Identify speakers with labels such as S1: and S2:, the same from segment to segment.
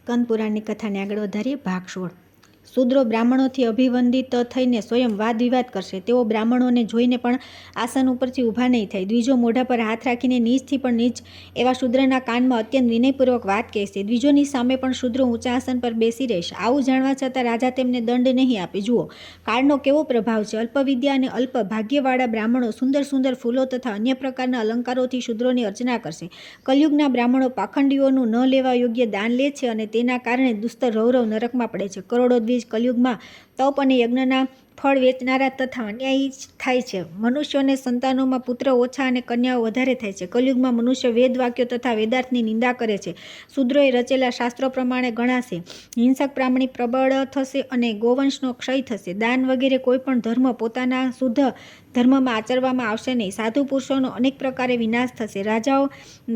S1: સ્કંદ પુરાણની કથાને આગળ વધારીએ. ભાગ 16. શૂદ્રો બ્રાહ્મણોથી અભિવંદિત થઈને સ્વયં વાદ વિવાદ કરશે. તેઓ બ્રાહ્મણોને જોઈને પણ આસન ઉપરથી ઊભા નહીં થાય. દ્વિજો મોઢા પર હાથ રાખીને નીચથી પણ નીચ એવા શૂદ્રના કાનમાં અત્યંત વિનયપૂર્વક વાત કહેશે. દ્વિજોની સામે પણ શૂદ્રો ઊંચા આસન પર બેસી રહેશે. આવું જાણવા છતાં રાજા તેમને દંડ નહીં આપે. જુઓ કાળનો કેવો પ્રભાવ છે. અલ્પ વિદ્યા અને અલ્પ ભાગ્યવાળા બ્રાહ્મણો સુંદર સુંદર ફૂલો તથા અન્ય પ્રકારના અલંકારોથી શૂદ્રોની અર્ચના કરશે. કલયુગના બ્રાહ્મણો પાખંડીઓનું ન લેવા યોગ્ય દાન લે છે અને તેના કારણે દુસ્તર રૌરવ નરકમાં પડે છે. કરોડો દ્વિજ કલયુગમાં તપ અને યજ્ઞના ફળ વેચનારા તથા અન્યાયી થાય છે. મનુષ્યોને સંતાનોમાં પુત્ર ઓછા અને કન્યાઓ વધારે થાય છે. કલયુગમાં મનુષ્ય વેદ વાક્યો તથા વેદાર્થની નિંદા કરે છે. શૂદ્રોએ રચેલા શાસ્ત્રો પ્રમાણે ગણાશે. હિંસક પ્રામાણિક પ્રબળ થશે અને ગોવંશનો ક્ષય થશે. દાન વગેરે કોઈ પણ ધર્મ પોતાના શુદ્ધ ધર્મમાં આચરવામાં આવશે નહીં. સાધુ પુરુષોનો અનેક પ્રકારે વિનાશ થશે. રાજાઓ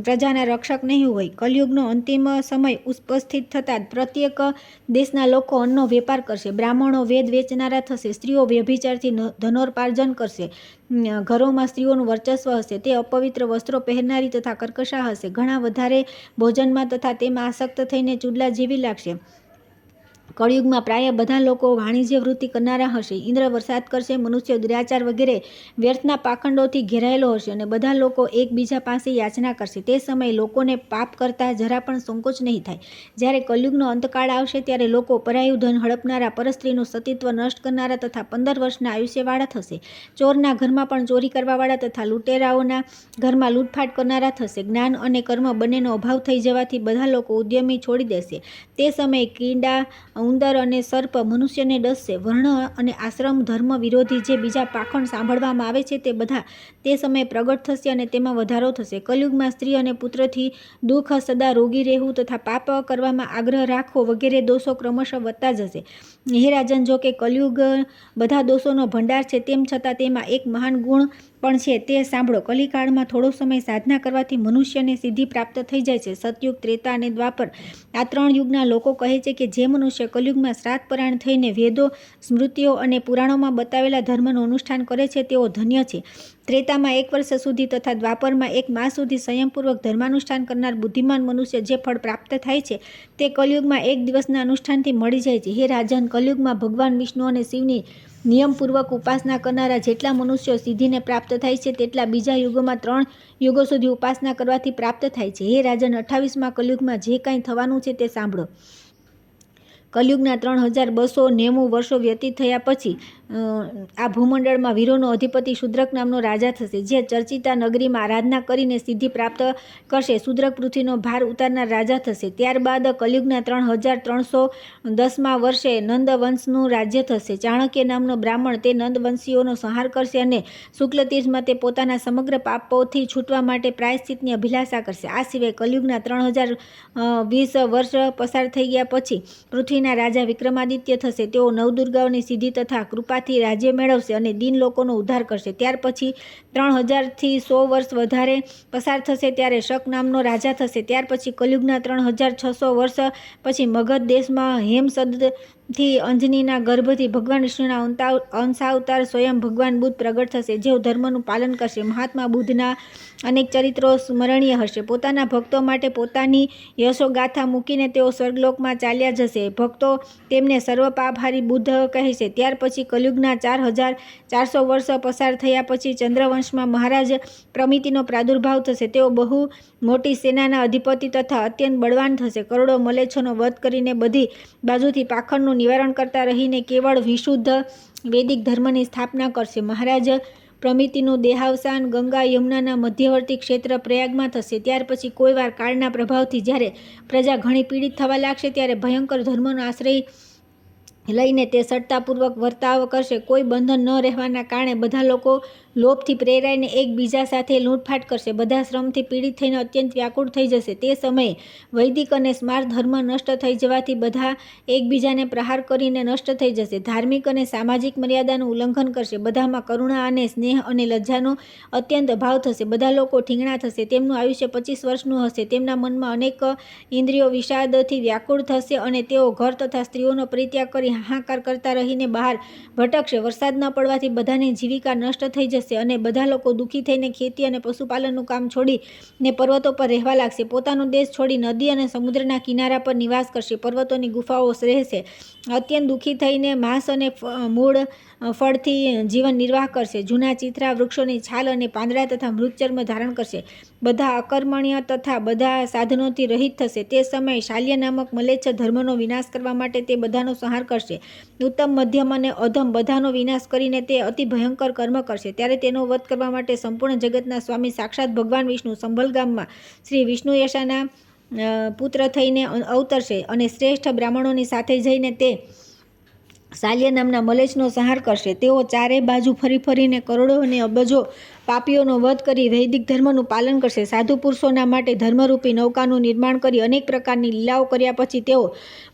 S1: પ્રજાના રક્ષક નહીં હોય. કલયુગનો અંતિમ સમય ઉપસ્થિત થતાં પ્રત્યેક દેશના લોકો અન્નનો વેપાર કરશે. બ્રાહ્મણો વેદ વેચનારા થશે. સ્ત્રીઓ વ્યભિચારથી ધનોપાર્જન કરશે. ઘરોમાં સ્ત્રીઓનું વર્ચસ્વ હશે. તે અપવિત્ર વસ્ત્રો પહેરનારી તથા કર્કશા હશે. ઘણા વધારે ભોજનમાં તથા તેમાં આસક્ત થઈને ચૂડલા જેવી લાગશે. કળિયુગમાં પ્રાય બધા લોકો વાણિજ્ય વૃત્તિ કરનારા હશે. ઇન્દ્ર વરસાદ કરશે. મનુષ્ય દુરાચાર વગેરે વ્યર્થના પાખંડોથી ઘેરાયેલો હશે અને બધા લોકો એકબીજા પાસે યાચના કરશે. તે સમયે લોકોને પાપ કરતા જરા પણ સંકોચ નહીં થાય. જ્યારે કલયુગનો અંતકાળ આવશે ત્યારે લોકો પરાયું ધન હડપનારા, પરસ્ત્રીનું સતીત્વ નષ્ટ કરનારા તથા 15 વર્ષના આયુષ્યવાળા થશે. ચોરના ઘરમાં પણ ચોરી કરવાવાળા તથા લૂંટેરાઓના ઘરમાં લૂંટફાટ કરનારા થશે. જ્ઞાન અને કર્મ બંનેનો અભાવ થઈ જવાથી બધા લોકો ઉદ્યમી છોડી દેશે. તે સમયે કીડા, ઉંદર અને સર્પ મનુષ્યને ડસશે. વર્ણ અને આશ્રમ ધર્મ વિરોધી જે બીજા પાખંડ સાંભળવામાં આવે છે તે બધા તે સમયે પ્રગટ થશે અને તેમાં વધારો થશે. કલયુગમાં સ્ત્રી અને પુત્રથી દુઃખ, સદા રોગી રહેવું તથા પાપ કરવામાં આગ્રહ રાખવો વગેરે દોષો ક્રમશઃ વધતા જશે. હે રાજન, જો કે કલયુગ બધા દોષોનો ભંડાર છે તેમ છતાં તેમાં એક મહાન ગુણ પણ છે તે સાંભળો. કલિકાળમાં થોડો સમય સાધના કરવાથી મનુષ્યને સિદ્ધિ પ્રાપ્ત થઈ જાય છે. સતયુગ, ત્રેતા અને દ્વાપર આ 3 યુગના લોકો કહે છે કે જે મનુષ્ય કલયુગમાં શ્રાદ્ધ પરાયણ થઈને વેદો, સ્મૃતિઓ અને પુરાણોમાં બતાવેલા ધર્મનું અનુષ્ઠાન કરે છે તેઓ ધન્ય છે. ત્રેતામાં 1 વર્ષ સુધી તથા દ્વાપરમાં 1 માસ સુધી સંયમપૂર્વક ધર્માનુષ્ઠાન કરનાર બુદ્ધિમાન મનુષ્ય જે ફળ પ્રાપ્ત થાય છે તે કલયુગમાં 1 દિવસના અનુષ્ઠાનથી મળી જાય છે. હે રાજન, કલયુગમાં ભગવાન વિષ્ણુ અને શિવની નિયમપૂર્વક ઉપાસના કરનારા જેટલા મનુષ્યો સિદ્ધિને પ્રાપ્ત થાય છે તેટલા બીજા યુગોમાં 3 યુગો સુધી ઉપાસના કરવાથી પ્રાપ્ત થાય છે. હે રાજન, 28મા કલયુગમાં જે કાંઈ થવાનું છે તે સાંભળો. કલયુગના 3290 વર્ષો વ્યતીત થયા પછી આ ભૂમંડળમાં વીરોનો અધિપતિ શૂદ્રક નામનો રાજા થશે, જે ચર્ચિતા નગરીમાં આરાધના કરીને સિદ્ધિ પ્રાપ્ત કરશે. શૂદ્રક પૃથ્વીનો ભાર ઉતારનાર રાજા થશે. ત્યારબાદ કલયુગના 3310મા વર્ષે નંદવંશનું રાજ્ય થશે. ચાણક્ય નામનો બ્રાહ્મણ તે નંદવંશીઓનો સંહાર કરશે અને શુક્લતીર્થમાં તે પોતાના સમગ્ર પાપોથી છૂટવા માટે પ્રાયશ્ચિતની અભિલાષા કરશે. આ સિવાય કલયુગના 3020 વર્ષ પસાર થઈ ગયા પછી પૃથ્વીના રાજા વિક્રમાદિત્ય થશે. તેઓ નવદુર્ગાઓની સિદ્ધિ તથા કૃપાથી રાજ્ય મેળવશે અને દીન લોકોનો ઉદ્ધાર કરશે. ત્યાર પછી 3000 થી 100 વર્ષ વધારે પસાર થશે ત્યારે શક નામનો રાજા થશે. ત્યાર પછી કલયુગના 3600 વર્ષ પછી મગધ દેશમાં હેમસદથી અંજનીના ગર્ભથી ભગવાન વિષ્ણુના અંશાવતાર સ્વયં ભગવાન બુદ્ધ પ્રગટ થશે. જેઓ ધર્મનું પાલન કરશે. મહાત્મા બુદ્ધના અનેક ચરિત્રો સ્મરણીય હશે. પોતાના ભક્તો માટે પોતાની યશોગાથા મૂકીને તેઓ સ્વર્ગલોકમાં ચાલ્યા જશે. ભક્તો તેમને સર્વપાપહારી બુદ્ધ કહેશે. ત્યાર પછી કલયુગના 4400 વર્ષ પસાર થયા પછી ચંદ્રવંશમાં મહારાજ પ્રમિતિનો પ્રાદુર્ભાવ થશે. તેઓ બહુ મોટી સેનાના અધિપતિ તથા અત્યંત બળવાન થશે. કરોડો મલેચ્છોનો વધ કરીને બધી બાજુથી પાખંડનું નિવારણ કરતા રહીને કેવળ વિશુદ્ધ વૈદિક ધર્મની સ્થાપના કરશે. મહારાજ પ્રમિતિનું દેહાવસાન ગંગા યમુનાના મધ્યવર્તી ક્ષેત્ર પ્રયાગમાં થશે. ત્યાર પછી કોઈ વાર કાળના પ્રભાવથી જ્યારે પ્રજા ઘણી પીડિત થવા લાગશે ત્યારે ભયંકર ધર્મનો આશ્રય લઈને તે સટ્ટાપૂર્વક વર્તાવ કરશે. કોઈ બંધન ન રહેવાના કારણે બધા લોકો લોભથી પ્રેરાઈને એકબીજા સાથે લૂંટફાટ કરશે. બધા શ્રમથી પીડિત થઈને અત્યંત વ્યાકુળ થઈ જશે. તે સમયે વૈદિક અને સ્માર્ત ધર્મ નષ્ટ થઈ જવાથી બધા એકબીજાને પ્રહાર કરીને નષ્ટ થઈ જશે. ધાર્મિક અને સામાજિક મર્યાદાનું ઉલ્લંઘન કરશે. બધામાં કરુણા અને સ્નેહ અને લજ્જાનો અત્યંત અભાવ થશે. બધા લોકો ઠીંગણા થશે. તેમનું આયુષ્ય 25 વર્ષનું હશે. તેમના મનમાં અનેક ઇન્દ્રિયો વિષાદથી વ્યાકુળ થશે અને તેઓ ઘર તથા સ્ત્રીઓનો પરિત્યાગ કરી હાહાકાર કરતા રહીને બહાર ભટકશે. વરસાદ ન પડવાથી બધાની જીવિકા નષ્ટ થઈ જશે. જશે અને બધા લોકો દુઃખી થઈને ખેતી અને પશુપાલનનું કામ છોડીને પર્વતો પર રહેવા લાગશે. પોતાનો દેશ છોડી નદી અને સમુદ્રના કિનારા પર નિવાસ કરશે. પર્વતોની ગુફાઓ રહેશે. અત્યંત દુઃખી થઈને માંસ અને મૂળ ફળથી જીવન નિર્વાહ કરશે. જૂના ચીથરા વૃક્ષોની છાલ અને પાંદડા તથા મૃતચર્મ ધારણ કરશે. બધા અકર્મણ્ય તથા બધા સાધનોથી રહિત થશે. તે સમયે શાલ્ય નામક મલેચ્છ ધર્મનો વિનાશ કરવા માટે તે બધાનો સંહાર કરશે. ઉત્તમ, મધ્યમ અને અધમ બધાનો વિનાશ કરીને તે અતિ ભયંકર કર્મ કરશે. ત્યારે તેનો વધ કરવા માટે સંપૂર્ણ જગતના સ્વામી સાક્ષાત ભગવાન વિષ્ણુ સંભલ ગામમાં શ્રી વિષ્ણુયશાના પુત્ર થઈને અવતરશે અને શ્રેષ્ઠ બ્રાહ્મણોની સાથે જઈને તે શાલ્ય નામના મલેચ્છનો સંહાર કરશે. તેઓ ચારે બાજુ ફરી ફરીને કરોડો અને અબજો પાપીઓનો વધ કરી વૈદિક ધર્મનું પાલન કરશે. સાધુ પુરુષોના માટે ધર્મરૂપી નૌકાનું નિર્માણ કરી અનેક પ્રકારની લીલાઓ કર્યા પછી તેઓ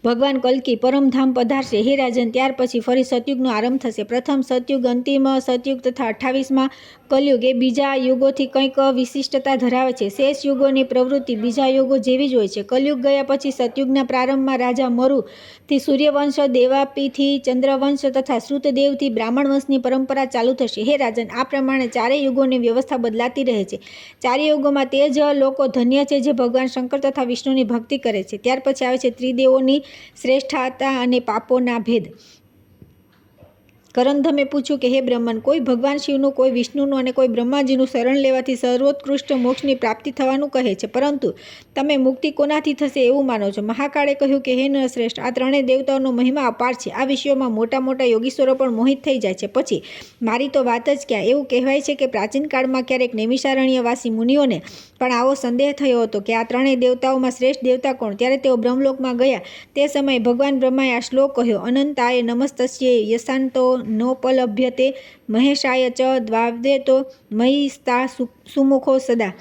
S1: ભગવાન કલ્કી પરમધામ પધારશે. હે રાજન, ત્યાર પછી ફરી સતયુગનો આરંભ થશે. પ્રથમ સતયુગ, અંતિમ સતયુગ તથા 28મા કલયુગ એ બીજા યુગોથી કંઈક વિશિષ્ટતા ધરાવે છે. શેષ યુગોની પ્રવૃત્તિ બીજા યુગો જેવી જ હોય છે. કલયુગ ગયા પછી સતયુગના પ્રારંભમાં રાજા મરુથી સૂર્યવંશ, દેવાપીથી ચંદ્રવંશ તથા શ્રુતદેવથી બ્રાહ્મણ વંશની પરંપરા ચાલુ થશે. હે રાજન, આ પ્રમાણે ચારેય યુગોની વ્યવસ્થા બદલાતી રહે છે. ચારે યુગોમાં તે જ લોકો ધન્ય છે જે ભગવાન શંકર તથા વિષ્ણુની ભક્તિ કરે છે. ત્યાર પછી આવે છે ત્રિદેવોની શ્રેષ્ઠતા અને પાપોના ભેદ. કરંધમે પૂછ્યું કે હે બ્રહ્મન, કોઈ ભગવાન શિવનું, કોઈ વિષ્ણુનું અને કોઈ બ્રહ્માજીનું શરણ લેવાથી સર્વોત્કૃષ્ટ મોક્ષની પ્રાપ્તિ થવાનું કહે છે, પરંતુ તમે મુક્તિ કોનાથી થશે એવું માનો છો? મહાકાળે કહ્યું કે હે નરશ્રેષ્ઠ, આ ત્રણેય દેવતાઓનો મહિમા અપાર છે. આ વિષયોમાં મોટા મોટા યોગીશ્વરો પણ મોહિત થઈ જાય છે. પછી મારી તો વાત જ ક્યાં. એવું કહેવાય છે કે પ્રાચીન કાળમાં ક્યારેક નૈમિષારણ્યવાસી મુનિઓને પણ આવો સંદેહ થયો હતો કે આ ત્રણેય દેવતાઓમાં શ્રેષ્ઠ દેવતા કોણ? ત્યારે તેઓ બ્રહ્મલોકમાં ગયા. તે સમયે ભગવાન બ્રહ્માએ આ શ્લોક કહ્યો: અનંતાય નમસ્તસ્યે યશાંતો નોપલભ્યતે મહેશાય ચ દ્વાવેતો મયી સ્તા સુમુખો સદા.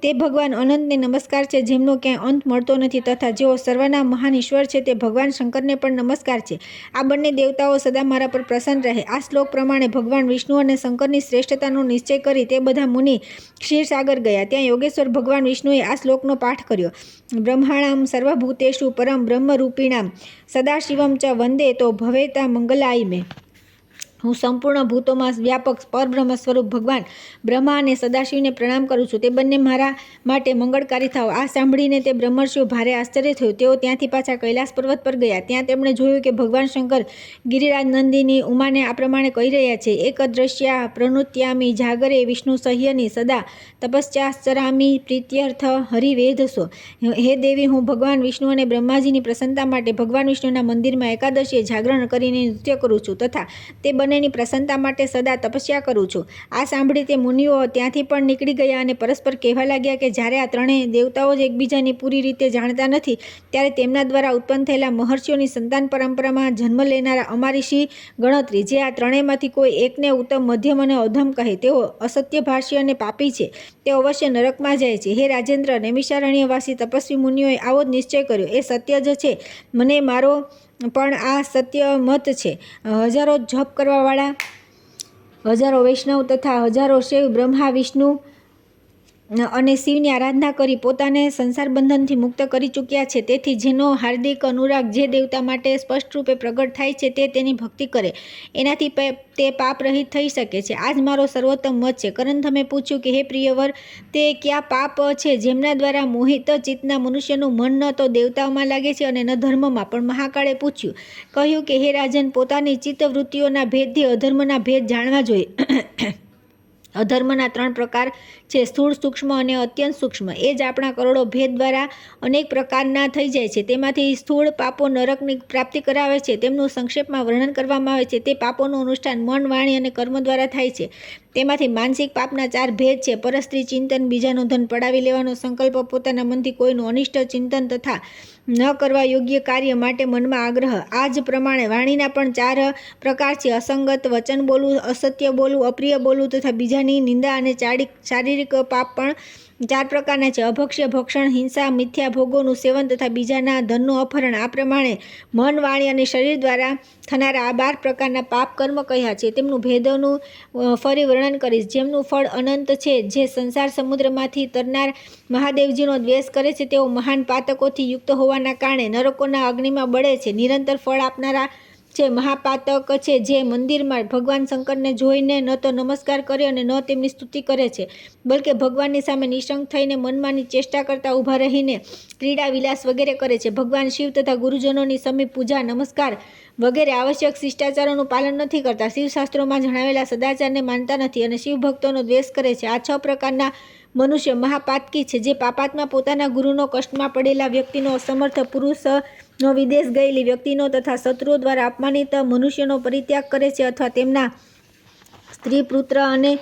S1: તે ભગવાન અનંતને નમસ્કાર છે જેમનો ક્યાંય અંત મળતો નથી તથા જેઓ સર્વના મહાન ઈશ્વર છે. તે ભગવાન શંકરને પણ નમસ્કાર છે. આ બંને દેવતાઓ સદા મારા પર પ્રસન્ન રહે. આ શ્લોક પ્રમાણે ભગવાન વિષ્ણુ અને શંકરની શ્રેષ્ઠતાનો નિશ્ચય કરી તે બધા મુનિ ક્ષીરસાગર ગયા. ત્યાં યોગેશ્વર ભગવાન વિષ્ણુએ આ શ્લોકનો પાઠ કર્યો: બ્રહ્માણામ સર્વભૂતેષુ પરમ બ્રહ્મરૂપિણામ સદાશિવમ ચ વંદે તો ભવેતા મંગલાય મે. હું સંપૂર્ણ ભૂતોમાં વ્યાપક પરબ્રહ્મ સ્વરૂપ ભગવાન બ્રહ્મા અને સદાશિવને પ્રણામ કરું છું. તે બંને મારા માટે મંગળકારી થાવ. આ સાંભળીને તે બ્રહ્મર્ષિઓ ભારે આશ્ચર્ય થયું. તેઓ ત્યાંથી પાછા કૈલાસ પર્વત પર ગયા. ત્યાં તેમણે જોયું કે ભગવાન શંકર ગિરિરાજ નંદિની ઉમાને આ પ્રમાણે કહી રહ્યા છે: એક દ્રશ્યા પ્રણુત્યામી જાગરે વિષ્ણુ સહ્યની સદા તપશ્ચાશ્ચરામી પ્રીત્યર્થ હરિવેધસો. હે દેવી, હું ભગવાન વિષ્ણુ અને બ્રહ્માજીની પ્રસન્નતા માટે ભગવાન વિષ્ણુના મંદિરમાં એકાદશીએ જાગરણ કરીને નૃત્ય કરું છું તથા તે બંનેની પ્રસન્નતા માટે સદા તપસ્યા કરું છું. આ સાંભળી તે મુનિઓ ત્યાંથી પણ નીકળી ગયા અને પરસ્પર કહેવા લાગ્યા કે જ્યારે આ ત્રણેય દેવતાઓ જ એકબીજાની પૂરી રીતે જાણતા નથી, ત્યારે તેમના દ્વારા ઉત્પન્ન થયેલા મહર્ષિઓની સંતાન પરંપરામાં જન્મ લેનારા અમારીષી ગણતરી, જે આ ત્રણેયમાંથી કોઈ એકને ઉત્તમ, મધ્યમ અને અધમ કહે, તેઓ અસત્યભાષી અને પાપી છે. તેઓ અવશ્ય નરકમાં જાય છે. હે રાજેન્દ્ર, નૈમિષારણ્યવાસી તપસ્વી મુનિઓએ આવો જ નિશ્ચય કર્યો. એ સત્ય જ છે. મને મારો પણ આ સત્ય મત છે. હજારો જપ કરવાવાળા, હજારો વૈષ્ણવ તથા હજારો શૈવ બ્રહ્મા, વિષ્ણુ અને શિવની આરાધના કરી પોતાને સંસાર બંધનથી મુક્ત કરી ચૂક્યા છે. તેથી જેનો હાર્દિક અનુરાગ જે દેવતા માટે સ્પષ્ટ રૂપે પ્રગટ થાય છે તે તેની ભક્તિ કરે, એનાથી તે પાપ રહિત થઈ શકે છે. આ જ મારો સર્વોત્તમ મત છે. કરંથમે પૂછ્યું કે હે પ્રિયવર, તે કયા પાપ છે જેમના દ્વારા મોહિત ચિત્તના મનુષ્યનું મન ન તો દેવતાઓમાં લાગે છે અને ન ધર્મમાં? પણ મહાકાળે કહ્યું કે હે રાજન, પોતાની ચિત્તવૃત્તિઓના ભેદથી અધર્મના ભેદ જાણવા જોઈએ. અધર્મના 3 પ્રકાર છે: સ્થૂળ, સૂક્ષ્મ અને અત્યંત સૂક્ષ્મ. એ જ આપણા કરોડો ભેદ દ્વારા અનેક પ્રકારના થઈ જાય છે. તેમાંથી સ્થૂળ પાપો નરકની પ્રાપ્તિ કરાવે છે. તેમનું સંક્ષેપમાં વર્ણન કરવામાં આવે છે. તે પાપોનું અનુષ્ઠાન મન, વાણી અને કર્મ દ્વારા થાય છે. તેમાંથી માનસિક પાપના 4 ભેદ છે: પરસ્ત્રી ચિંતન, બીજાનું ધન પડાવી લેવાનો સંકલ્પ, પોતાના મનથી કોઈનું અનિષ્ટ ચિંતન તથા ન કરવા યોગ્ય કાર્ય માટે મનમાં આગ્રહ. આ જ પ્રમાણે વાણીના પણ 4 પ્રકાર છે: અસંગત વચન બોલવું, અસત્ય બોલવું, અપ્રિય બોલવું તથા બીજાની નિંદા. અને શારીરિક પાપ પણ 4 પ્રકારના છે: અભક્ષ્ય, ભક્ષણ, હિંસા, મિથ્યા ભોગોનું સેવન તથા બીજાના ધનનું અપહરણ. આ પ્રમાણે મન, વાણી અને શરીર દ્વારા થનારા આ 12 પ્રકારના પાપ કર્મ કહ્યા છે. તેમનું ભેદોનું ફરી વર્ણન કરીશ. જેમનું ફળ અનંત છે, જે સંસાર સમુદ્રમાંથી તરનાર મહાદેવજીનો દ્વેષ કરે છે, તેઓ મહાન પાતકોથી યુક્ત હોવાના કારણે નરકોના અગ્નિમાં બળે છે. નિરંતર ફળ આપનારા છે મહાપાતક છે, જે મંદિરમાં ભગવાન શંકરને જોઈને ન તો નમસ્કાર કરે અને ન તેમની સ્તુતિ કરે છે, બલકે ભગવાનની સામે નિશંક થઈને મનમાની ચેષ્ટા કરતા ઊભા રહીને ક્રીડા વિલાસ વગેરે કરે છે. ભગવાન શિવ તથા ગુરુજનોની સમીપ પૂજા નમસ્કાર વગેરે આવશ્યક શિષ્ટાચારોનું પાલન નથી કરતા, શિવશાસ્ત્રોમાં જણાવેલા સદાચારને માનતા નથી અને શિવ ભક્તોનો દ્વેષ કરે છે. આ 6 પ્રકારના મનુષ્ય મહાપાતકી છે, જે પાપાત્મા પોતાના ગુરુનો, કષ્ટમાં પડેલા વ્યક્તિનો, અસમર્થ પુરુષનો, વિદેશ ગયેલી વ્યક્તિનો તથા શત્રુઓ દ્વારા અપમાનિત મનુષ્યનો પરિત્યાગ કરે છે અથવા તેમના સ્ત્રી, પુત્ર અને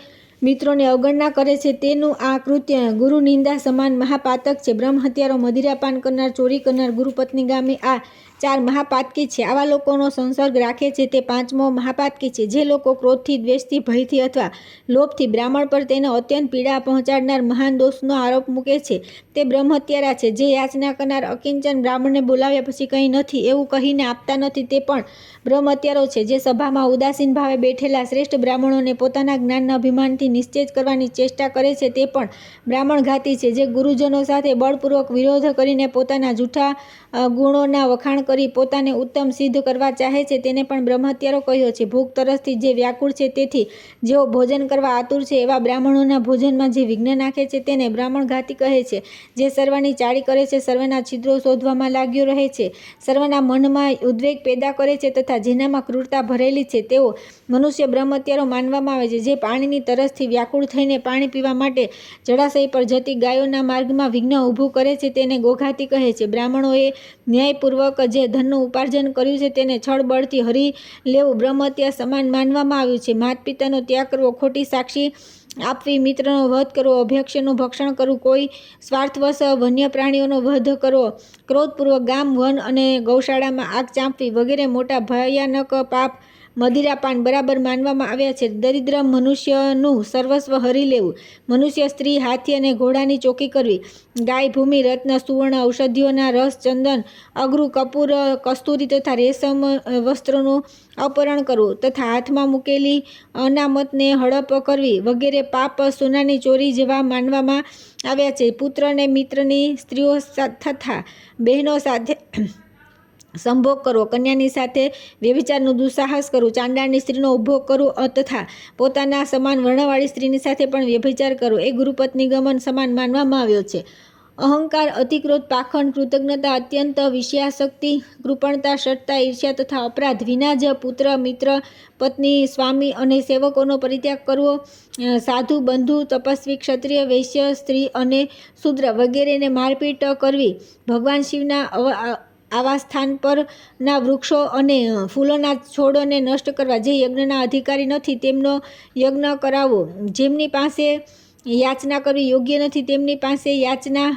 S1: મિત્રોની અવગણના કરે છે. તેનું આ કૃત્ય ગુરુ નિંદા સમાન મહાપાતક છે. બ્રહ્મ હત્યારો, મદિરાપાન કરનાર, ચોરી કરનાર, ગુરુપત્નીગામી આ 4 મહાપાતકી છે. આવા લોકોનો સંસર્ગ રાખે છે તે 5મો મહાપાતકી છે. જે લોકો ક્રોધથી, દ્વેષથી, ભયથી અથવા લોભથી બ્રાહ્મણ પર તેનો અત્યંત પીડા પહોંચાડનાર મહાન દોષનો આરોપ મૂકે છે, તે બ્રહ્મહત્યારા છે. જે યાચના કરનાર અકિંચન બ્રાહ્મણને બોલાવ્યા પછી કંઈ નથી એવું કહીને આપતા નથી, તે પણ બ્રહ્મહત્યારો છે. જે સભામાં ઉદાસીન ભાવે બેઠેલા શ્રેષ્ઠ બ્રાહ્મણોને પોતાના જ્ઞાનના અભિમાનથી નિશ્ચેજ કરવાની ચેષ્ટા કરે છે, તે પણ બ્રાહ્મણઘાતી છે. જે ગુરુજનો સાથે બળપૂર્વક વિરોધ કરીને પોતાના જૂઠા ગુણોના વખાણ કરી પોતાને ઉત્તમ સિદ્ધ કરવા ચાહે છે, તેને પણ બ્રહ્મહત્યારો કહ્યો છે. ભૂખ તરસથી જે વ્યાકુળ છે, તેથી જેઓ ભોજન કરવા આતુર છે, એવા બ્રાહ્મણોના ભોજનમાં જે વિઘ્ન નાખે છે, તેને બ્રાહ્મણઘાતી કહે છે. જે સર્વની ચાળી કરે છે, સર્વના છિદ્રો શોધવામાં લાગ્યો રહે છે, સર્વના મનમાં ઉદ્વેગ પેદા કરે છે તથા જેનામાં ક્રૂરતા ભરેલી છે, તેઓ મનુષ્ય બ્રહ્મહત્યારો માનવામાં આવે છે. જે પાણીની તરસથી વ્યાકુળ થઈને પાણી પીવા માટે જળાશય પર જતી ગાયોના માર્ગમાં વિઘ્ન ઊભું કરે છે, તેને ગોઘાતી કહે છે. બ્રાહ્મણોએ ન્યાયપૂર્વક જે ધનનું ઉપાર્જન કર્યું છે, તેને છળબળથી હરી લેવું બ્રહ્મહત્યા સમાન માનવામાં આવ્યું છે. માતા પિતાનો ત્યાગ કરવો, ખોટી સાક્ષી આપવી, મિત્રનો વધ કરવો, અભ્યક્ષનું ભક્ષણ કરવું, કોઈ સ્વાર્થવશ વન્ય પ્રાણીઓનો વધ કરવો, ક્રોધપૂર્વક ગામ, વન અને ગૌશાળામાં આગ ચાંપવી વગેરે મોટા ભયાનક પાપ મદિરાપાન બરાબર માનવામાં આવ્યા છે. દરિદ્ર મનુષ્યનું સર્વસ્વ હરી લેવું, મનુષ્ય, સ્ત્રી, હાથી અને ઘોડાની ચોકી કરવી, ગાય, ભૂમિ, રત્ન, સુવર્ણ, ઔષધિઓના રસ, ચંદન, અગરુ, કપૂર, કસ્તુરી તથા રેશમ વસ્ત્રોનું અપહરણ કરવું તથા હાથમાં મૂકેલી અનામતને હડપ કરવી વગેરે પાપ સોનાની ચોરી જેવા માનવામાં આવ્યા છે. પુત્ર અને મિત્રની સ્ત્રીઓ તથા બહેનો સાથે સંભોગ કરવો, કન્યાની સાથે વ્યભિચારનું દુસ્સાહસ કરવું, ચાંડાળની સ્ત્રીનો ઉપભોગ કરવો તથા પોતાના સમાન વર્ણવાળી સ્ત્રીની સાથે પણ વ્યભિચાર કરવો એ ગુરુપત્નીગમન સમાન માનવામાં આવ્યો છે. અહંકાર, અતિક્રોધ, પાખંડ, કૃતજ્ઞતા, અત્યંત વિષયાસક્તિ, કૃપણતા, ષટતા, ઈર્ષ્યા તથા અપરાધ વિના જ પુત્ર, મિત્ર, પત્ની, સ્વામી અને સેવકોનો પરિત્યાગ કરવો, સાધુ, બંધુ, તપસ્વી, ક્ષત્રિય, વૈશ્ય, સ્ત્રી અને શૂદ્ર વગેરેને મારપીટ કરવી, ભગવાન શિવના આવા સ્થાન પરના વૃક્ષો અને ફૂલોના છોડોને નષ્ટ કરવા, જે યજ્ઞના અધિકારી નથી તેમનો યજ્ઞ કરાવવો, જેમની પાસે યાચના કરવી યોગ્ય નથી તેમની પાસે યાચના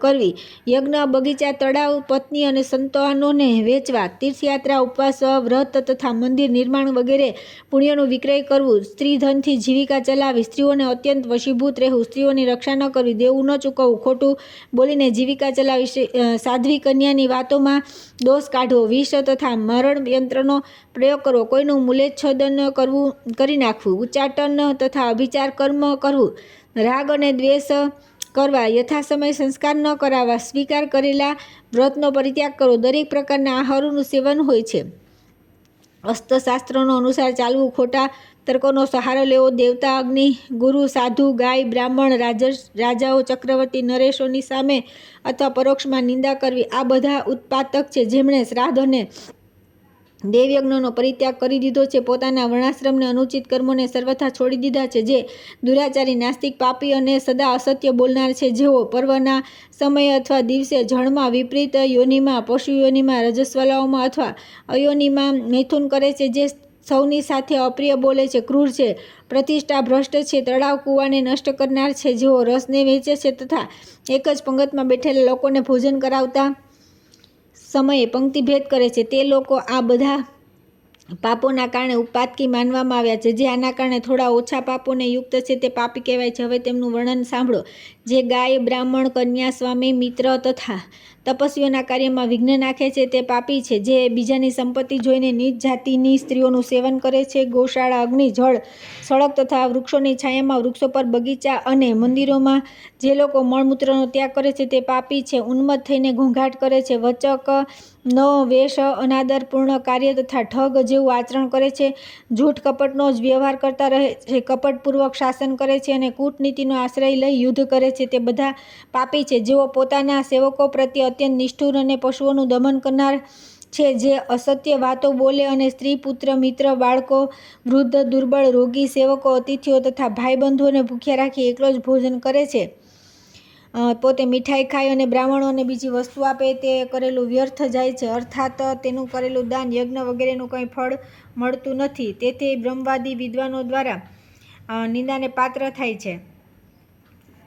S1: કરવી, યજ્ઞ, બગીચા, તળાવ, પત્ની અને સંતાનોને વેચવા, તીર્થયાત્રા, ઉપવાસ, વ્રત તથા મંદિર નિર્માણ વગેરે પુણ્યનું વિક્રય કરવું, સ્ત્રી ધનથી જીવિકા ચલાવી, સ્ત્રીઓને અત્યંત વશીભૂત રહેવું, સ્ત્રીઓની રક્ષા ન કરવી, દેવું ન ચૂકવવું, ખોટું બોલીને જીવિકા ચલાવી, સાધ્વી કન્યાની વાતોમાં દોષ કાઢવો, વિષ તથા મરણ યંત્રનો પ્રયોગ કરવો, કોઈનું મૂલેચ્છેદન કરી નાખવું, ઉચ્ચાટન તથા અભિચાર કર્મ કરવું, રાગ અને દ્વેષ કરવા, યથાસમય સંસ્કાર ન કરાવવા, સ્વીકાર કરેલા વ્રતનો પરિત્યાગ કરવો, દરેક પ્રકારના આહારોનું સેવન હોય છે, અસ્ત્રશાસ્ત્રોનો અનુસાર ચાલવું, ખોટા તર્કોનો સહારો લેવો, દેવતા, અગ્નિ, ગુરુ, સાધુ, ગાય, બ્રાહ્મણ, રાજાઓ, ચક્રવર્તી, નરેશોની સામે અથવા પરોક્ષમાં નિંદા કરવી, આ બધા ઉત્પાતક છે. જેમણે શ્રાદ્ધ અને દેવયજ્ઞનો પરિત્યાગ કરી દીધો છે, પોતાના વર્ણાશ્રમને, અનુચિત કર્મોને સર્વથા છોડી દીધા છે, જે દુરાચારી, નાસ્તિક, પાપી અને સદા અસત્ય બોલનાર છે, જેઓ પર્વના સમયે અથવા દિવસે જળમાં, વિપરીત યોનિમાં, પશુ યોનિમાં, રજસ્વલાઓમાં અથવા અયોનિમાં મૈથુન કરે છે, જે સૌની સાથે અપ્રિય બોલે છે, ક્રૂર છે, પ્રતિષ્ઠા ભ્રષ્ટ છે, તળાવ કૂવાને નષ્ટ કરનાર છે, જેઓ રસને વેચે છે તથા એક જ પંગતમાં બેઠેલા લોકોને ભોજન કરાવતા સમયે પંક્તિભેદ કરે છે, તે લોકો આ બધા પાપોના કારણે ઉત્પાતકી માનવામાં આવ્યા છે. જે આના કારણે થોડા ઓછા પાપોને યુક્ત છે તે પાપી કહેવાય છે. હવે તેમનું વર્ણન સાંભળો. જે ગાય, બ્રાહ્મણ, કન્યા, સ્વામી, મિત્ર તથા તપસ્વીઓના કાર્યમાં વિઘ્ન નાખે છે તે પાપી છે. જે બીજાની સંપત્તિ જોઈને નીચ જાતિની સ્ત્રીઓનું સેવન કરે છે, ગૌશાળા, અગ્નિ, જળ, સડક તથા વૃક્ષોની છાયામાં, વૃક્ષો પર, બગીચા અને મંદિરોમાં જે લોકો મળમૂત્રનો ત્યાગ કરે છે તે પાપી છે. ઉન્મત્ત થઈને ઘોંઘાટ કરે છે, વચક ન વેશ, અનાદરપૂર્ણ કાર્ય તથા ઠગ જેવું આચરણ કરે છે, જૂઠ કપટનો જ વ્યવહાર કરતા રહે છે, કપટપૂર્વક શાસન કરે છે અને કૂટનીતિનો આશ્રય લઈ યુદ્ધ કરે છે તે બધા પાપી છે. જેઓ પોતાના સેવકો પ્રત્યે અત્યંત નિષ્ઠુર અને પશુઓનું દમન કરનાર છે, જે અસત્ય વાતો બોલે અને સ્ત્રી, પુત્ર, મિત્ર, બાળકો, વૃદ્ધ, દુર્બળ, રોગી, સેવકો, અતિથિઓ તથા ભાઈબંધુઓને ભૂખ્યા રાખી એકલો જ ભોજન કરે છે, પોતે મીઠાઈ ખાય અને બ્રાહ્મણોને બીજી વસ્તુ આપે, તે કરેલું વ્યર્થ જાય છે, અર્થાત તેનું કરેલું દાન, યજ્ઞ વગેરેનું કંઈ ફળ મળતું નથી. તેથી બ્રહ્મવાદી વિદ્વાનો દ્વારા નિંદાને પાત્ર થાય છે.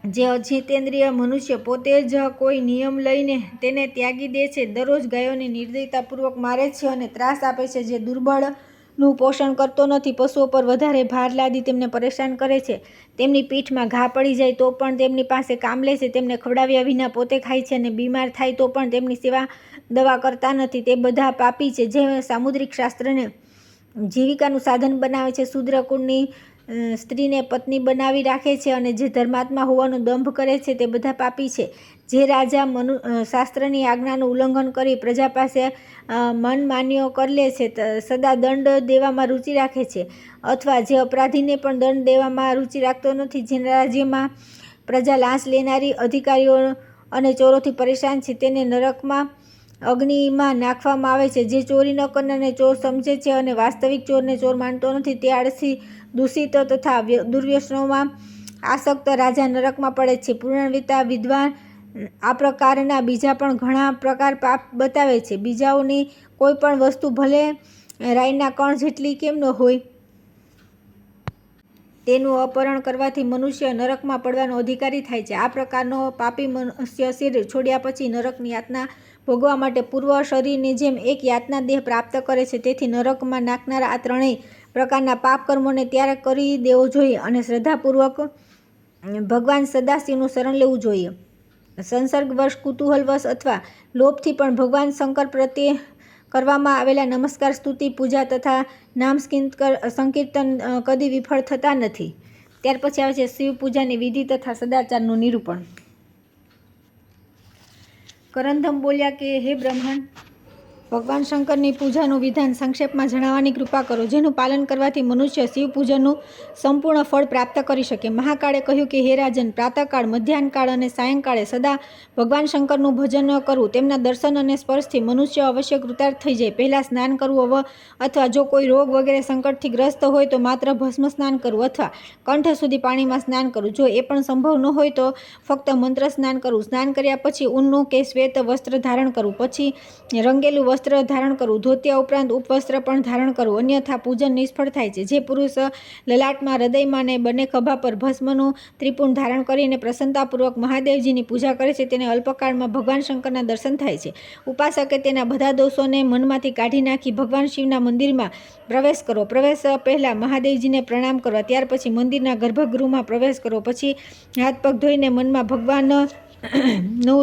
S1: જે અજિતેન્દ્રિય મનુષ્ય પોતે જ કોઈ નિયમ લઈને તેને ત્યાગી દે છે, દરરોજ ગાયોને નિર્દયતાપૂર્વક મારે છે અને ત્રાસ આપે છે, જે દુર્બળનું પોષણ કરતો નથી, પશુઓ પર વધારે ભાર લાદી તેમને પરેશાન કરે છે, તેમની પીઠમાં ઘા પડી જાય તો પણ તેમની પાસે કામ લે છે, તેમને ખવડાવ્યા વિના પોતે ખાય છે અને બીમાર થાય તો પણ તેમની સેવા દવા કરતા નથી, તે બધા પાપી છે. જે સામુદ્રિક શાસ્ત્રને જીવિકાનું સાધન બનાવે છે, શૂદ્ર કુળની સ્ત્રીને પત્ની બનાવી રાખે છે અને જે ધર્માત્મા હોવાનો દંભ કરે છે તે બધા પાપી છે. જે રાજા શાસ્ત્રની આજ્ઞાનું ઉલ્લંઘન કરી પ્રજા પાસે મનમાન્યો કરી લે છે, સદા દંડ દેવામાં રુચિ રાખે છે, અથવા જે અપરાધીને પણ દંડ દેવામાં રુચિ રાખતો નથી, જેના રાજ્યમાં પ્રજા લાંચ લેનારી, અધિકારીઓ અને ચોરોથી પરેશાન છે, તેને નરકમાં અગ્નિમાં નાખવામાં આવે છે. જે ચોરી ન કરનારને ચોર સમજે છે અને વાસ્તવિક ચોરને ચોર માનતો નથી, તે આળસી, દૂષિત તથા દુર્વ્યસનોમાં આસક્ત રાજા નરકમાં પડે છે. પુરાણવેત્તા વિદ્વાન આ પ્રકારના બીજા પણ ઘણા પ્રકાર પાપ બતાવે છે. બીજાઓની કોઈ પણ વસ્તુ ભલે રાઈના કણ જેટલી કેમ ન હોય, તેનું અપહરણ કરવાથી મનુષ્ય નરકમાં પડવાનો અધિકારી થાય છે. આ પ્રકારનો પાપી મનુષ્ય શરીર છોડ્યા પછી નરકની યાતના ભોગવા માટે પૂર્વ શરીરની જેમ એક યાતના દેહ પ્રાપ્ત કરે છે. તેથી નરકમાં નાખનારા આ ત્રણેય પ્રકારના પાપ કર્મોને ત્યાગ કરી દેવો જોઈએ અને શ્રદ્ધાપૂર્વક ભગવાન સદાશિવનું શરણ લેવું જોઈએ. સંસર્ગવશ, કુતૂહલવશ અથવા લોભથી પણ ભગવાન શંકર પ્રત્યે કરવામાં આવેલા નમસ્કાર, સ્તુતિ, પૂજા તથા નામ સંકીર્તન કદી વિફળ થતા નથી. ત્યાર પછી આવે છે શિવ પૂજાની વિધિ તથા સદાચારનું નિરૂપણ. કરંદમ બોલ્યા કે હે બ્રહ્મણ, ભગવાન શંકરની પૂજાનું વિધાન સંક્ષેપમાં જણાવવાની કૃપા કરો, જેનું પાલન કરવાથી મનુષ્ય શિવ પૂજનનું સંપૂર્ણ ફળ પ્રાપ્ત કરી શકે. મહાકાળે કહ્યું કે હે રાજન, પ્રાતઃકાળ, મધ્યાહનકાળ અને સાયંકાળે સદા ભગવાન શંકરનું ભજન કરવું. તેમના દર્શન અને સ્પર્શથી મનુષ્ય અવશ્ય કૃતાર્થ થઈ જાય. પહેલાં સ્નાન કરવું અથવા જો કોઈ રોગ વગેરે સંકટથી ગ્રસ્ત હોય તો માત્ર ભસ્મ સ્નાન કરવું અથવા કંઠ સુધી પાણીમાં સ્નાન કરવું. જો એ પણ સંભવ ન હોય તો ફક્ત મંત્ર સ્નાન કરવું. સ્નાન કર્યા પછી ઊનનું કે શ્વેત વસ્ત્ર ધારણ કરવું, પછી રંગેલું વસ્ત્ર ધારણ કરવું, ધોતિયા ઉપરાંત ઉપવસ્ત્ર પણ ધારણ કરવું, અન્યથા પૂજન નિષ્ફળ થાય છે. જે પુરુષ લલાટમાં, હૃદયમાં ને બંને ખભા પર ભસ્મનું ત્રિપુંડ ધારણ કરીને પ્રસન્નતાપૂર્વક મહાદેવજીની પૂજા કરે છે, તેને અલ્પકાળમાં ભગવાન શંકરના દર્શન થાય છે. ઉપાસકે તેના બધા દોષોને મનમાંથી કાઢી નાખી ભગવાન શિવના મંદિરમાં પ્રવેશ કરવો. પ્રવેશ પહેલાં મહાદેવજીને પ્રણામ કરવા, ત્યાર પછી મંદિરના ગર્ભગૃહમાં પ્રવેશ કરવો, પછી હાથ પગ ધોઈને મનમાં ભગવાનનું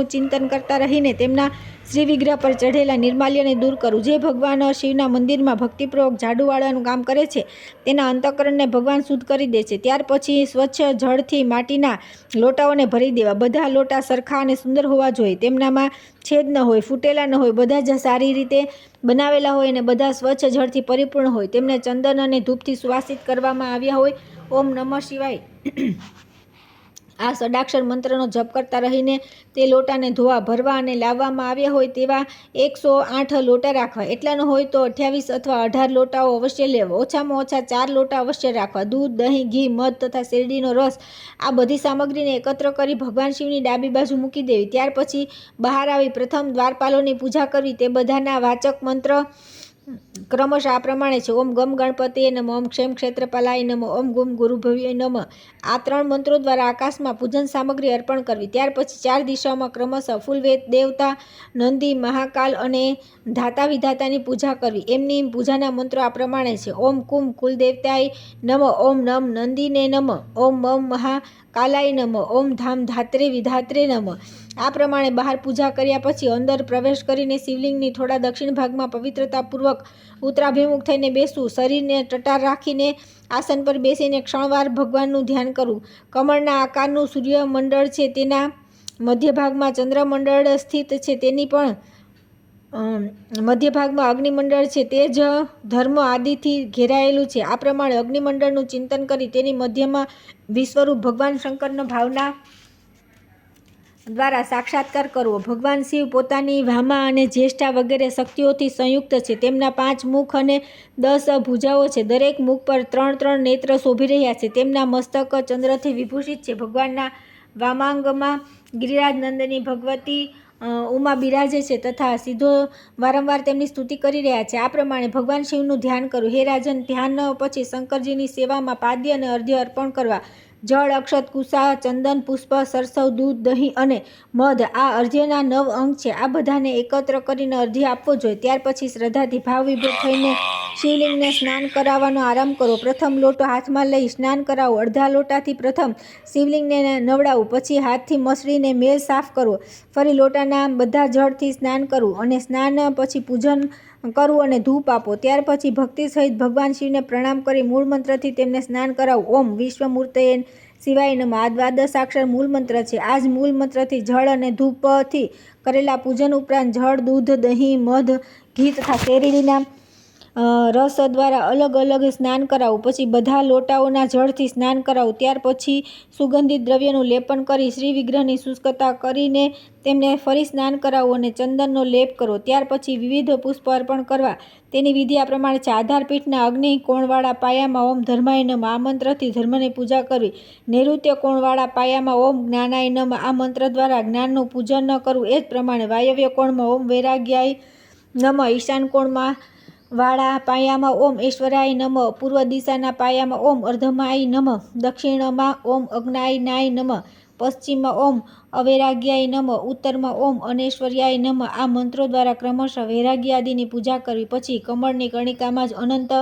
S1: ચિંતન કરતા રહીને તેમના શ્રી વિગ્રહ પર ચઢેલા નિર્માલ્યને દૂર કરવું. જે ભગવાન શિવના મંદિરમાં ભક્તિપૂર્વક ઝાડુ વાળવાનું કામ કરે છે, તેના અંતઃકરણને ભગવાન શુદ્ધ કરી દે છે. ત્યાર પછી સ્વચ્છ જળથી માટીના લોટાઓને ભરી દેવા. બધા લોટા સરખા અને સુંદર હોવા જોઈએ, તેમનામાં છેદ ન હોય, ફૂટેલા ન હોય, બધા જ સારી રીતે બનાવેલા હોય અને બધા સ્વચ્છ જળથી પરિપૂર્ણ હોય. તેમને ચંદન અને ધૂપથી સુવાસિત કરવામાં આવ્યા હોય. ઓમ નમઃ શિવાય આ ષડાક્ષર મંત્રનો જપ કરતા રહીને તે લોટાને ધોવા, ભરવા અને લાવવામાં આવ્યા હોય તેવા 108 લોટા રાખવા. એટલા ન હોય તો 28 અથવા 18 લોટાઓ અવશ્ય લેવા. ઓછામાં ઓછા 4 લોટા અવશ્ય રાખવા. દૂધ, દહીં, ઘી, મધ તથા શેરડીનો રસ આ બધી સામગ્રીને એકત્ર કરી ભગવાન શિવની ડાબી બાજુ મૂકી દેવી. ત્યાર પછી બહાર આવી પ્રથમ દ્વારપાલોની પૂજા કરવી. તે બધાના વાચક મંત્ર ક્રમશઃ આ પ્રમાણે છે: ઓમ ગમ ગણપતિએ નમઃ, ઓમ ક્ષેમ ક્ષેત્રપાલાય નમઃ, ઓમ ગુમ ગુરુભવ્ય નમઃ. આ 3 મંત્રો દ્વારા આકાશમાં પૂજન સામગ્રી અર્પણ કરવી. ત્યાર પછી 4 દિશાઓમાં ક્રમશઃ ફૂલ દેવતા, નંદી, મહાકાલ અને ધાતા વિધાતાની પૂજા કરવી. એમની પૂજાના મંત્રો આ પ્રમાણે છે: ઓમ કુમ કુલદેવતાય નમઃ, ઓમ નમ નંદીને નમઃ, ઓમ મમ મહાકાલાય નમઃ, ઓમ ધામ ધાત્રે વિધાત્રે નમઃ. આ પ્રમાણે બહાર પૂજા કર્યા પછી અંદર પ્રવેશ કરીને શિવલિંગની થોડા દક્ષિણ ભાગમાં પવિત્રતાપૂર્વક ઉત્તરાભિમુખ થઈને બેસવું. શરીરને ટટાર રાખીને આસન પર બેસીને ક્ષણવાર ભગવાનનું ધ્યાન કરવું. કમળના આકારનું સૂર્યમંડળ છે, તેના મધ્ય ભાગમાં ચંદ્રમંડળ સ્થિત છે, તેની પણ મધ્ય ભાગમાં અગ્નિમંડળ છે, તે જ ધર્મ આદિથી ઘેરાયેલું છે. આ પ્રમાણે અગ્નિમંડળનું ચિંતન કરી તેની મધ્યમાં વિશ્વરૂપ ભગવાન શંકરનો ભાવના દ્વારા સાક્ષાત્કાર કરવો. ભગવાન શિવ પોતાની વામા અને જ્યેષ્ઠા વગેરે શક્તિઓથી સંયુક્ત છે. તેમના 5 મુખ અને 10 ભુજાઓ છે. દરેક મુખ પર 3 નેત્ર શોભી રહ્યા છે. તેમના મસ્તક ચંદ્રથી વિભૂષિત છે. ભગવાનના વામાંગમાં ગિરિરાજ નંદની ભગવતી ઉમા બિરાજે છે તથા સિદ્ધો વારંવાર તેમની સ્તુતિ કરી રહ્યા છે. આ પ્રમાણે ભગવાન શિવનું ધ્યાન કરવું. હે રાજન, ધ્યાન પછી શંકરજીની સેવામાં પાદ્ય અને અર્ધ્ય અર્પણ કરવા. જળ, અક્ષત, કુસા, ચંદન, પુષ્પ, સરસવ, દૂધ, દહીં અને મધ આ અર્ધ્યના 9 અંગ છે. આ બધાને એકત્ર કરીને અર્ધ્ય આપવો જોઈએ. ત્યાર પછી શ્રદ્ધાથી ભાવ વિભોર થઈને શિવલિંગને સ્નાન કરાવવાનો આરંભ કરો. પ્રથમ લોટો હાથમાં લઈ સ્નાન કરાવો. અડધા લોટાથી પ્રથમ શિવલિંગને નવડાવવું. પછી હાથથી મસળીને મેલ સાફ કરવો. ફરી લોટાના બધા જળથી સ્નાન કરવું અને સ્નાન પછી પૂજન કરવું અને ધૂપ આપો. ત્યાર પછી ભક્તિ સહિત ભગવાન શિવને પ્રણામ કરી મૂળ મંત્રથી તેમને સ્નાન કરાવવું. ઓમ વિશ્વમૂર્તયે શિવાય નમઃ. આ દ્વાદશ અક્ષર મૂળ મંત્ર છે. આ જ મૂળ મંત્રથી જળ અને ધૂપથી કરેલા પૂજન ઉપરાંત જળ, દૂધ, દહીં, મધ, ઘી તથા શેરડીના રસ દ્વારા અલગ અલગ સ્નાન કરાવવું. પછી બધા લોટાઓના જળથી સ્નાન કરાવવું. ત્યાર પછી સુગંધિત દ્રવ્યનું લેપન કરી શ્રી વિગ્રહની શુષ્કતા કરીને તેમને ફરી સ્નાન કરાવવું અને ચંદનનો લેપ કરવો. ત્યાર પછી વિવિધ પુષ્પ અર્પણ કરવા. તેની વિધિ આ પ્રમાણે છે: આધારપીઠના અગ્નિ કોણવાળા પાયામાં ઓમ ધર્માય નમઃ આ મંત્રથી ધર્મની પૂજા કરવી. નૈઋત્ય કોણવાળા પાયામાં ઓમ જ્ઞાનાય નમઃ આ મંત્ર દ્વારા જ્ઞાનનું પૂજન કરવું. એ જ પ્રમાણે વાયવ્ય કોણમાં ઓમ વૈરાગ્યાય નમઃ, ઈશાન કોણમાં વાળા પાયામાં ઓમ ઐશ્વર્યાય નમઃ, પૂર્વ દિશાના પાયામાં ઓમ અર્ધમાય નમઃ, દક્ષિણમાં ઓમ અજ્ઞાયનાય નમઃ, પશ્ચિમમાં ઓમ અવૈરાગ્યાય નમઃ, ઉત્તરમાં ઓમ અનૈશ્વર્યાય નમઃ આ મંત્રો દ્વારા ક્રમશઃ વૈરાગ્યાદિની પૂજા કરવી. પછી કમળની કણિકામાં જ અનંત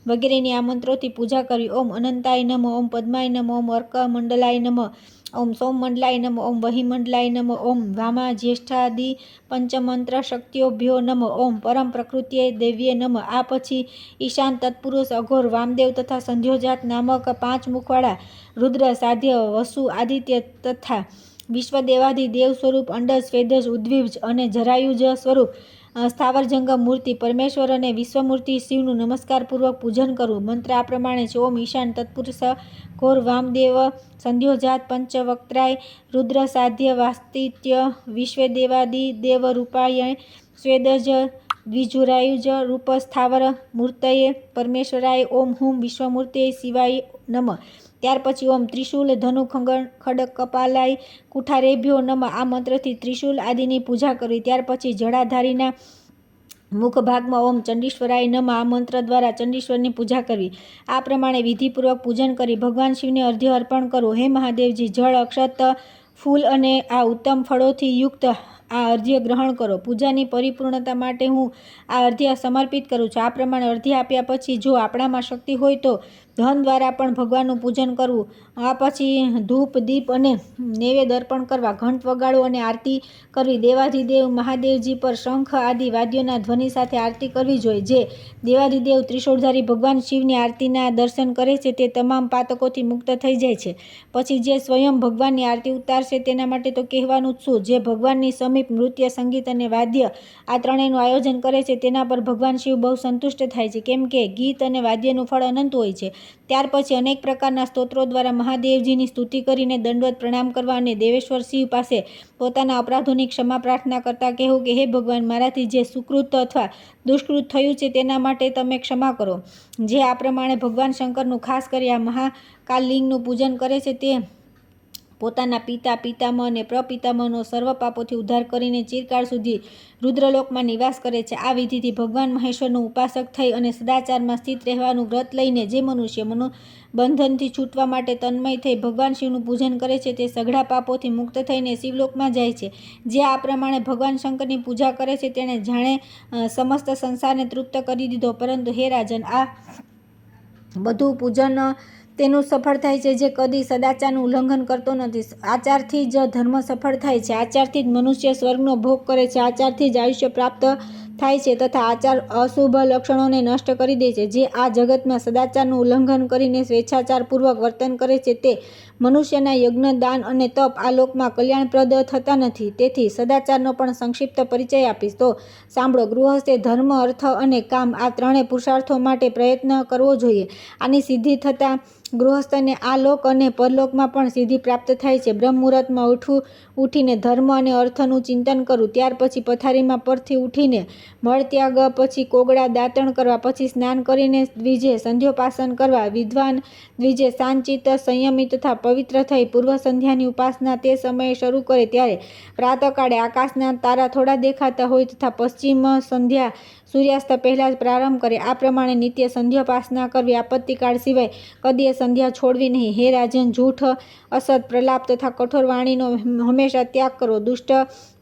S1: વગેરેની આ મંત્રોથી પૂજા કરવી. ઓમ અનંતાય નમઃ, ઓમ પદ્માય નમઃ, ઓમ અર્કમંડલાય નમઃ, ઓમ સોમમંડલાય નમઃ, ઓમ વહિમંડલાય નમઃ, ઓમ વામા જ્યેષ્ઠાદિ પંચમંત્ર શક્તિઓભ્યો નમઃ, ઓમ પરમ પ્રકૃત્યે દેવ્યે નમઃ. આ પછી ઈશાન, તત્પુરુષ, અઘોર, વામદેવ તથા સંધ્યોજાત નામક 5 મુખવાળા રુદ્ર, સાધ્ય, વસુ, આદિત્ય તથા વિશ્વદેવાધિ દેવ સ્વરૂપ અંડજ, સ્વેદજ, ઉદ્વિજ અને જરાયુજ સ્વરૂપ સ્થાવર જંગમ મૂર્તિ પરમેશ્વર અને વિશ્વમૂર્તિ શિવનું નમસ્કારપૂર્વક પૂજન કરવું. મંત્ર આ પ્રમાણે છે: ઓમ ઈશાન, તત્પુરુષ, ઘોર, વામદેવ, સંધ્યોજાત, પંચવક્ત્રાય, રુદ્ર, સાધ્ય, વાસ્તિત્ય, વિશ્વદેવાદિ દેવરૂપાય, સ્વેદજ, દ્વિજરાયુજ રૂપ સ્થાવર મૂર્તયે પરમેશ્વરાય ઓમ હુમ વિશ્વમૂર્તયે શિવાય નમઃ. ત્યાર પછી ઓમ ત્રિશૂલ, ધનુ, ખડક, કપાલાય, કુઠારેભ્યો નમઃ આ મંત્રથી ત્રિશૂલ આદિની પૂજા કરવી. ત્યાર પછી જળાધારીના મુખ ભાગમાં ઓમ ચંડીશ્વરાય નમઃ આ મંત્ર દ્વારા ચંડીશ્વરની પૂજા કરવી. આ પ્રમાણે વિધિપૂર્વક પૂજન કરી ભગવાન શિવને અર્ધ્ય અર્પણ કરવું. હે મહાદેવજી, જળ, અક્ષત, ફૂલ અને આ ઉત્તમ ફળોથી યુક્ત આ અર્ધ્ય ગ્રહણ કરો. પૂજાની પરિપૂર્ણતા માટે હું આ અર્ધ્ય સમર્પિત કરું છું. આ પ્રમાણે અર્ધ્ય આપ્યા પછી જો આપણામાં શક્તિ હોય તો ધન દ્વારા પણ ભગવાનનું પૂજન કરવું. આ પછી ધૂપ, દીપ અને નૈવેદ્ય અર્પણ કરવા. ઘંટ વગાડવો અને આરતી કરવી. દેવાધિદેવ મહાદેવજી પર શંખ આદિ વાદ્યોના ધ્વનિ સાથે આરતી કરવી જોઈએ. જે દેવાધિદેવ ત્રિશૂળધારી ભગવાન શિવની આરતીના દર્શન કરે છે તે તમામ પાતકોથી મુક્ત થઈ જાય છે. પછી જે સ્વયં ભગવાનની આરતી ઉતારશે તેના માટે તો કહેવાનું જ શું. જે ભગવાનની સમીપ નૃત્ય, સંગીત અને વાદ્ય આ ત્રણેયનું આયોજન કરે છે તેના પર ભગવાન શિવ બહુ સંતુષ્ટ થાય છે, કેમ કે ગીત અને વાદ્યનું ફળ અનંત હોય છે. ત્યાર પછી અનેક પ્રકારના સ્તોત્રો દ્વારા મહાદેવજીની સ્તુતિ કરીને દંડવત પ્રણામ કરવા અને દેવેશ્વર શિવ પાસે પોતાના અપરાધોની ક્ષમા પ્રાર્થના કરતા કહેવું કે હે ભગવાન, મારાથી જે સુકૃત અથવા દુષ્કૃત થયું છે તેના માટે તમે ક્ષમા કરો. જે આ પ્રમાણે ભગવાન શંકરનું ખાસ કરી આ મહાકાલ લિંગનું પૂજન કરે છે તે પોતાના પિતા, પિતામહ અને પ્રપિતામહનો સર્વ પાપોથી ઉદ્ધાર કરીને ચિરકાળ સુધી રુદ્રલોકમાં નિવાસ કરે છે. આ વિધિથી ભગવાન મહેશ્વરનો ઉપાસક થઈ અને સદાચારમાં સ્થિત રહેવાનું વ્રત લઈને જે મનુષ્ય બંધનથી છૂટવા માટે તન્મય થઈ ભગવાન શિવનું પૂજન કરે છે તે સઘળા પાપોથી મુક્ત થઈને શિવલોકમાં જાય છે. જે આ પ્રમાણે ભગવાન શંકરની પૂજા કરે છે તેણે જાણે સમસ્ત સંસારને તૃપ્ત કરી દીધો. પરંતુ હે રાજન, આ બધું પૂજન તેનું સફળ થાય છે જે કદી સદાચારનું ઉલ્લંઘન કરતો નથી. આચારથી જ ધર્મ સફળ થાય છે, આચારથી જ મનુષ્ય સ્વર્ગનો ભોગ કરે છે, આચારથી જ આયુષ્ય પ્રાપ્ત થાય છે તથા આચાર અશુભ લક્ષણોને નષ્ટ કરી દે છે. જે આ જગતમાં સદાચારનું ઉલ્લંઘન કરીને સ્વેચ્છાચારપૂર્વક વર્તન કરે છે તે મનુષ્યના યજ્ઞ, દાન અને તપ આ લોકમાં કલ્યાણપ્રદ થતા નથી. તેથી સદાચારનો પણ સંક્ષિપ્ત પરિચય આપીશ તો સાંભળો. ગૃહસ્થે ધર્મ, અર્થ અને કામ આ ત્રણેય પુરુષાર્થો માટે પ્રયત્ન કરવો જોઈએ. આની સિદ્ધિ થતાં ગૃહસ્થને આ લોક અને પરલોકમાં પણ સિદ્ધિ પ્રાપ્ત થાય છે. બ્રહ્મ મુહૂર્તમાં ઉઠીને ધર્મ અને અર્થનું ચિંતન કરવું, ત્યાર પછી પથારીમાં પરથી ઉઠીને મળત્યાગ, પછી કોગળા દાંતણ કરવા, પછી સ્નાન કરીને દ્વિજે સંધ્યોપાસન કરવા. વિદ્વાન દ્વિજે શાંતચિત્ત, સંયમી તથા પવિત્ર થઈ પૂર્વ સંધ્યાની ઉપાસના તે સમયે શરૂ કરે ત્યારે પ્રાતઃકાળે આકાશના તારા થોડા દેખાતા હોય તથા પશ્ચિમ સંધ્યા સૂર્યાસ્ત પહેલાં જ પ્રારંભ કરે. આ પ્રમાણે નિત્ય સંધ્યોપાસના કરવી. આપત્તિકાળ સિવાય કદીએ સંધ્યા છોડવી નહીં. હે રાજન, જૂઠ, અસત, પ્રલાપ તથા કઠોર વાણીનો હંમેશા ત્યાગ કરવો. દુષ્ટ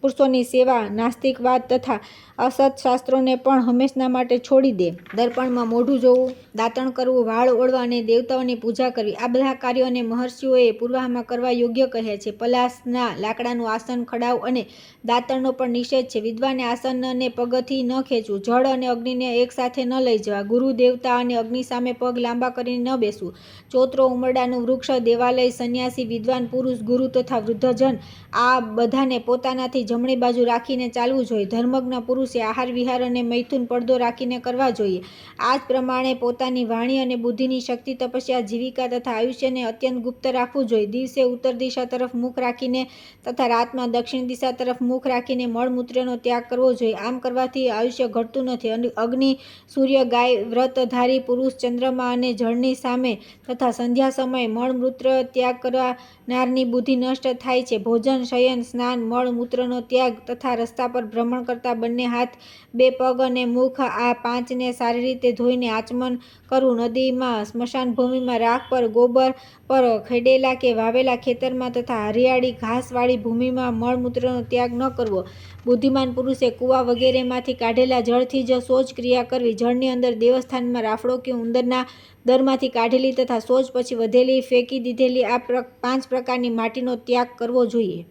S1: પુરુષોની સેવા, નાસ્તિકવાદ તથા અસત શાસ્ત્રોને પણ હંમેશના માટે છોડી દે. દર્પણમાં મોઢું જોવું, દાંતણ કરવું, વાળ ઓળવા અને દેવતાઓની પૂજા કરવી આ બધા કાર્યોને મહર્ષિઓએ પૂર્વમાં કરવા યોગ્ય કહ્યા છે. પલાસના લાકડાનું આસન, ખડાવ અને દાંતણનો પણ નિષેધ છે. વિદ્વાને આસનને પગથી ન ખેંચવું, જળ અને અગ્નિને એક સાથે ન લઈ જવા, ગુરુ, દેવતા અને અગ્નિ સામે પગ લાંબા કરીને ન બેસવું. ચોતરો, ઉમરડાનું વૃક્ષ, દેવાલય, સંન્યાસી, વિદ્વાન પુરુષ, ગુરુ તથા વૃદ્ધજન આ બધાને પોતાનાથી જમણી બાજુ રાખીને ચાલવું જોઈએ. ધર્મજ્ઞ પુરુષે આહાર, વિહાર અને મૈથુન પડદો રાખીને કરવા જોઈએ. આ જ પ્રમાણે પોતાની વાણી અને બુદ્ધિની શક્તિ, તપસ્યા, જીવિકા તથા આયુષ્યને અત્યંત ગુપ્ત રાખવું જોઈએ. દિવસે ઉત્તર દિશા તરફ મુખ રાખીને તથા રાતમાં દક્ષિણ દિશા તરફ મુખ રાખીને મળમૂત્રનો ત્યાગ કરવો જોઈએ. આમ કરવાથી આયુષ્ય ઘટતું નથી. અગ્નિ, સૂર્ય, ગાય, વ્રતધારી પુરુષ, ચંદ્રમા અને જળની સામે તથા સંધ્યા સમયે મળમૂત્ર ત્યાગ કરનારની બુદ્ધિ નષ્ટ થાય છે. ભોજન, શયન, સ્નાન, મળમૂત્રનો ત્યાગ તથા રસ્તા પર ભ્રમણ કરતા બંને હાથ, બે પગ અને મુખ આ પાંચને સારી રીતે ધોઈને આચમન કરવું. નદીમાં, સ્મશાન ભૂમિમાં, રાખ પર, ગોબર પર, ખેડેલા કે વાવેલા ખેતરમાં તથા હરિયાળી ઘાસવાળી ભૂમિમાં મળમૂત્રનો ત્યાગ ન કરવો. બુદ્ધિમાન પુરુષે કૂવા વગેરેમાંથી કાઢેલા જળથી જ શૌચ ક્રિયા કરવી. જળની અંદર દેવસ્થાનમાં રાફડો કે ઉંદરના દરમાંથી કાઢેલી તથા શૌચ પછી વધેલી ફેંકી દીધેલી આ 5 પ્રકારની માટીનો ત્યાગ કરવો જોઈએ.